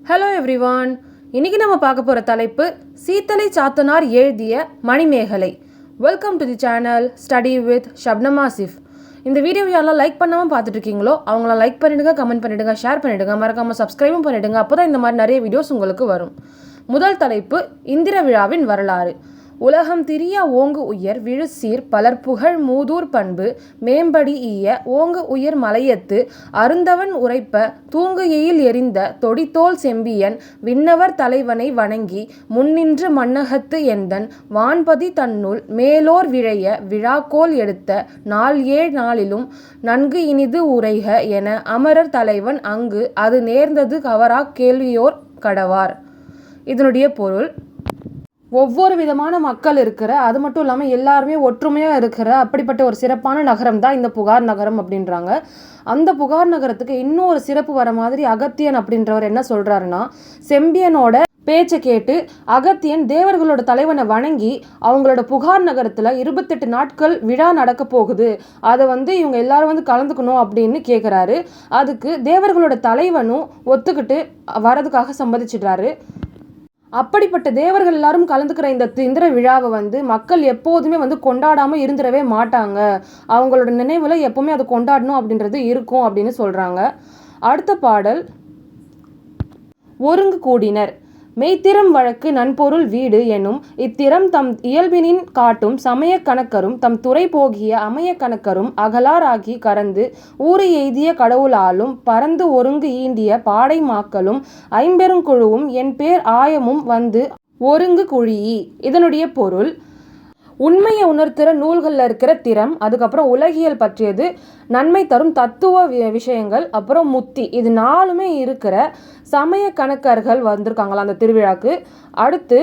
Hello everyone. இன்றைக்கி நம்ம பார்க்க போகிற தலைப்பு சீத்தலை சாத்தனார் எழுதிய Manimekalai. Welcome to the channel study with Shabnam Asif. இந்த வீடியோ யாரெல்லாம் லைக் பண்ணாமல் பார்த்துட்டு இருக்கீங்களோ அவங்களாம் லைக் பண்ணிவிடுங்க, கமெண்ட் பண்ணிவிடுங்க, ஷேர் பண்ணிவிடுங்க, மறக்காமல் சப்ஸ்கிரைபும் பண்ணிவிடுங்க. அப்போ தான் இந்த மாதிரி நிறைய வீடியோஸ் உங்களுக்கு வரும். முதல் தலைப்பு இந்திர விழாவின் வரலாறு. உலகம் திரிய ஓங்கு உயர் விழுசீர் பலர்புகழ் மூதூர் பண்பு மேம்படி ஈய ஓங்கு உயர் மலையத்து அருந்தவன் உரைப்ப தூங்கு எயில் எறிந்த தொடித்தோல் செம்பியன் விண்ணவர் தலைவனை வணங்கி முன்னின்று மண்ணகத்து எந்தன் வான்பதி தன்னுள் மேலோர் விழைய விழாக்கோல் எடுத்த நாள் ஏழ் நாளிலும் நன்கு இனிது உரைக என அமரர் தலைவன் அங்கு அது நேர்ந்தது கவரா கேள்வியோர் கடவார். இதனுடைய பொருள், ஒவ்வொரு விதமான மக்கள் இருக்கிற, அது மட்டும் இல்லாமல் எல்லாருமே ஒற்றுமையாக இருக்கிற அப்படிப்பட்ட ஒரு சிறப்பான நகரம் தான் இந்த புகார் நகரம் அப்படின்றாங்க. அந்த புகார் நகரத்துக்கு இன்னொரு சிறப்பு வர மாதிரி அகத்தியன் அப்படின்றவர் என்ன சொல்கிறாருன்னா, செம்பியனோட பேச்சை கேட்டு அகத்தியன் தேவர்களோட தலைவனை வணங்கி அவங்களோட புகார் நகரத்தில் 28 நாட்கள் விழா நடக்க போகுது, அதை இவங்க எல்லாரும் கலந்துக்கணும் அப்படின்னு கேட்குறாரு. அதுக்கு தேவர்களோட தலைவனும் ஒத்துக்கிட்டு வரதுக்காக சம்மதிச்சிடுறாரு. அப்படிப்பட்ட தேவர்கள் எல்லாரும் கலந்துக்கிற இந்த இந்திர விழாவை மக்கள் எப்போதுமே கொண்டாடாமல் இருந்துடவே மாட்டாங்க. அவங்களோட நினைவில் எப்போவுமே அதை கொண்டாடணும் அப்படின்றது இருக்கும் அப்படின்னு சொல்கிறாங்க. அடுத்த பாடல், ஒருங்கு கூடினர் மெய்த்திறம் வழக்கு நன்பொருள் வீடு எனும் இத்திறம் தம் இயல்பினின் காட்டும் சமய கணக்கரும் தம் துறை போகிய அமைய கணக்கரும் அகலாராகி கறந்து ஊறு எய்திய கடவுளாலும் பறந்து ஒருங்கு ஈண்டிய பாடை மாக்களும் ஐம்பெருங்குழுவும் என் பேர் ஆயமும் ஒருங்கு குழியி. இதனுடைய பொருள், உண்மையை உணர்த்துகிற நூல்களில் இருக்கிற திறம், அதுக்கப்புறம் உலகியல் பற்றியது, நன்மை தரும் தத்துவ விஷயங்கள், அப்புறம் முத்தி, இது 4மே இருக்கிற சமய கணக்கர்கள் வந்திருக்காங்களா அந்த திருவிழாக்கு. அடுத்து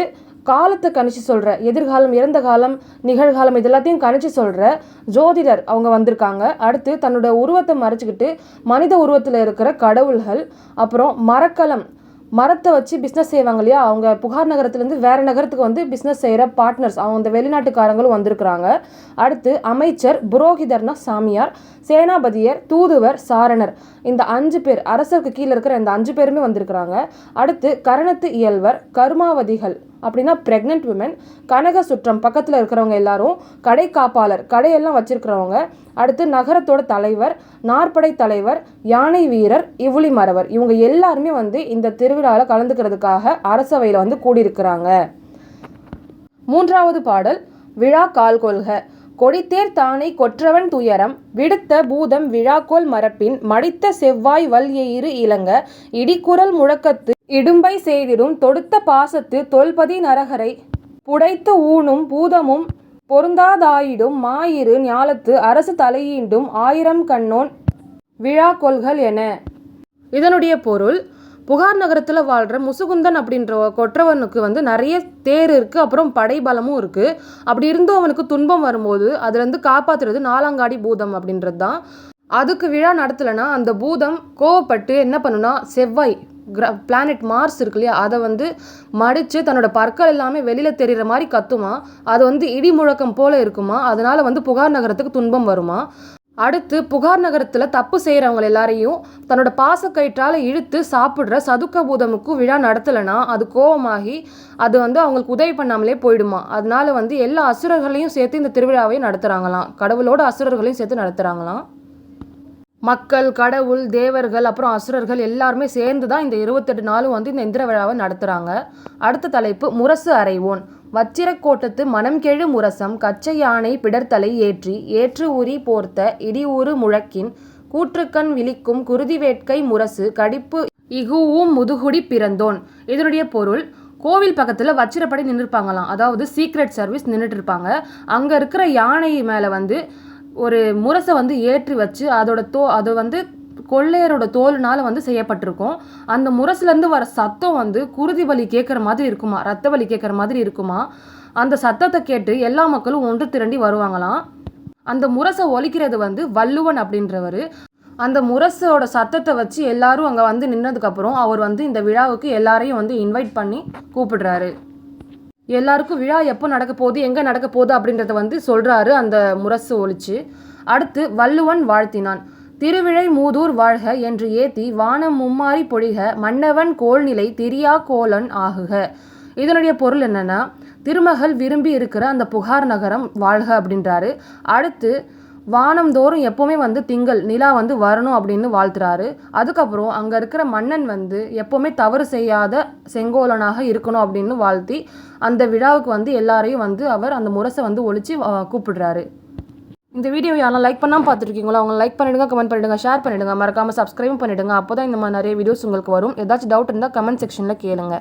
காலத்தை கணிச்சு சொல்கிற, எதிர்காலம், இறந்த காலம், நிகழ்காலம், இது எல்லாத்தையும் கணிச்சு சொல்கிற ஜோதிடர் அவங்க வந்திருக்காங்க. அடுத்து தன்னோட உருவத்தை மறைச்சிக்கிட்டு மனித உருவத்தில் இருக்கிற கடவுள்கள், அப்புறம் மரக்கலம், மரத்தை வச்சு பிஸ்னஸ் செய்வாங்க இல்லையா, அவங்க புகார் நகரத்துலேருந்து வேறு நகரத்துக்கு பிஸ்னஸ் செய்கிற பார்ட்னர்ஸ், அவங்க அந்த வெளிநாட்டுக்காரங்களும் வந்திருக்கிறாங்க. அடுத்து அமைச்சர், புரோகிதர்னா சாமியார், சேனாபதியர், தூதுவர், சாரணர், இந்த 5 பேர், அரசருக்கு கீழே இருக்கிற இந்த 5 பேருமே வந்திருக்கிறாங்க. அடுத்து கரணத்து இயல்வர், கருமாவதிகள் அப்படின்னா பிரெக்னென்ட் விமன், கனக சுற்றம் பக்கத்தில் இருக்கிறவங்க எல்லாரும், கடை காப்பாளர், கடையெல்லாம் வச்சிருக்கிறவங்க, அடுத்து நகரத்தோட தலைவர், நாற்படை தலைவர், யானை வீரர், இவுளி மறவர், இவங்க எல்லாருமே இந்த திருவிழாவில் கலந்துக்கிறதுக்காக அரசவையில் கூடியிருக்கிறாங்க. மூன்றாவது பாடல், விழா கால் கொள்க கொடித்தேர் தானை கொற்றவன் துயரம் விடுத்த பூதம் விழாக்கோல் மரப்பின் மடித்த செவ்வாய் வல் எயிறு இளங்க இடிக்குரல் முழக்கத்து இடும்பை செய்திடும் தொடுத்த பாசத்து தொல்பதி நரகரை புடைத்து ஊனும் பூதமும் பொருந்தாதாயிடும் மாயிரு ஞாலத்து அரசு தலையீண்டும் 1000 கண்ணோன் விழா கொள்கள் என. இதனுடைய பொருள், புகார் நகரத்தில் வாழ்கிற முசுகுந்தன் அப்படின்ற கொற்றவனுக்கு நிறைய தேர் இருக்குது, அப்புறம் படைபலமும் இருக்குது. அப்படி இருந்தும் அவனுக்கு துன்பம் வரும்போது அதுலேருந்து காப்பாற்றுறது 4ஆங்காடி பூதம் அப்படின்றது தான். அதுக்கு விழா நடத்தலைன்னா அந்த பூதம் கோவப்பட்டு என்ன பண்ணுன்னா, செவ்வாய் பிளானட் மார்ஸ் இருக்கு இல்லையா, அதை மடித்து தன்னோட பற்கள் எல்லாமே வெளியில் தெரிகிற மாதிரி கத்துமா. அது இடி முழக்கம் போல் இருக்குமா. அதனால் புகார் நகரத்துக்கு துன்பம் வருமா. அடுத்து புகார் நகரத்தில் தப்பு செய்கிறவங்க எல்லாரையும் தன்னோட பாசக்கயிற்றால் இழுத்து சாப்பிட்ற சதுக்க பூதமுக்கு விழா நடத்தலைன்னா அது கோபமாகி அது அவங்களுக்கு உதவி பண்ணாமலே போயிடுமா. அதனால எல்லா அசுரர்களையும் சேர்த்து இந்த திருவிழாவை நடத்துகிறாங்களாம். கடவுளோட அசுரர்களையும் சேர்த்து நடத்துகிறாங்களாம். மக்கள், கடவுள், தேவர்கள், அப்புறம் அசுரர்கள் எல்லாருமே சேர்ந்து தான் இந்த 28 நாளும் இந்த இந்திர விழாவை நடத்துகிறாங்க. அடுத்த தலைப்பு, முரசு அறைவோன் வச்சிரக்கோட்டத்து மனம் கெழு முரசம் கச்சை யானை பிடர்த்தலை ஏற்று உரி போர்த்த இடி ஊறு முழக்கின் கூற்றுக்கண் விழிக்கும் குருதி வேட்கை முரசு கடிப்பு இகுவும் முதுகுடி பிறந்தோன். இதனுடைய பொருள், கோவில் பக்கத்தில் வச்சிரப்படை நின்றுருப்பாங்களாம், அதாவது சீக்ரெட் சர்வீஸ் நின்றுட்டு இருப்பாங்க. அங்கே இருக்கிற யானை மேலே ஒரு முரசை ஏற்றி வச்சு அது கொள்ளையரோட தோலுனால் செய்யப்பட்டிருக்கும். அந்த முரசுலேருந்து வர சத்தம் குருதி வலி கேட்குற மாதிரி இருக்குமா, ரத்த வலி கேட்குற மாதிரி இருக்குமா. அந்த சத்தத்தை கேட்டு எல்லா மக்களும் ஒன்று திரண்டி வருவாங்களாம். அந்த முரசை ஒலிக்கிறது வள்ளுவன் அப்படின்றவர். அந்த முரசோட சத்தத்தை வச்சு எல்லாரும் அங்கே நின்னதுக்கப்புறம் அவர் இந்த விழாவுக்கு எல்லாரையும் இன்வைட் பண்ணி கூப்பிடுறாரு. எல்லாருக்கும் விழா எப்போ நடக்க போகுது, எங்கே நடக்க போகுது அப்படின்றத சொல்கிறாரு அந்த முரசு ஒலிச்சு. அடுத்து வள்ளுவன் வாழ்த்தினான். திருவிழை மூதூர் வாழ்க என்று ஏத்தி வானம் மும்மாரி பொழிக மன்னவன் கோல்நிலை திரியா கோலன் ஆகுக. இதனுடைய பொருள் என்னன்னா, திருமகள் விரும்பி இருக்கிற அந்த புகார் நகரம் வாழ்க அப்படின்றாரு. அடுத்து வானம்தோறும் எப்போவுமே திங்கள் நிலா வரணும் அப்படின்னு வாழ்த்துறாரு. அதுக்கப்புறம் அங்கே இருக்கிற மன்னன் எப்போவுமே தவறு செய்யாத செங்கோலனாக இருக்கணும் அப்படின்னு வாழ்த்தி அந்த விழாவுக்கு எல்லாரையும் அவர் அந்த முரசை ஒழிச்சு கூப்பிடுறாரு. இந்த வீடியோ யாரெல்லாம் லைக் பண்ணாமல் பார்த்துருக்கீங்களோ அவங்க லைக் பண்ணிவிடுங்க, கமெண்ட் பண்ணிவிடுங்க, ஷேர் பண்ணிவிடுங்க, மறக்காமல் சப்ஸ்கிரைப் பண்ணிவிடுங்க. அப்போ தான் இந்த மாதிரி நிறைய வீடியோஸ் உங்களுக்கு வரும். ஏதாச்சும் டவுட் இருந்தால் கமெண்ட் செக்ஷனில் கேளுங்க.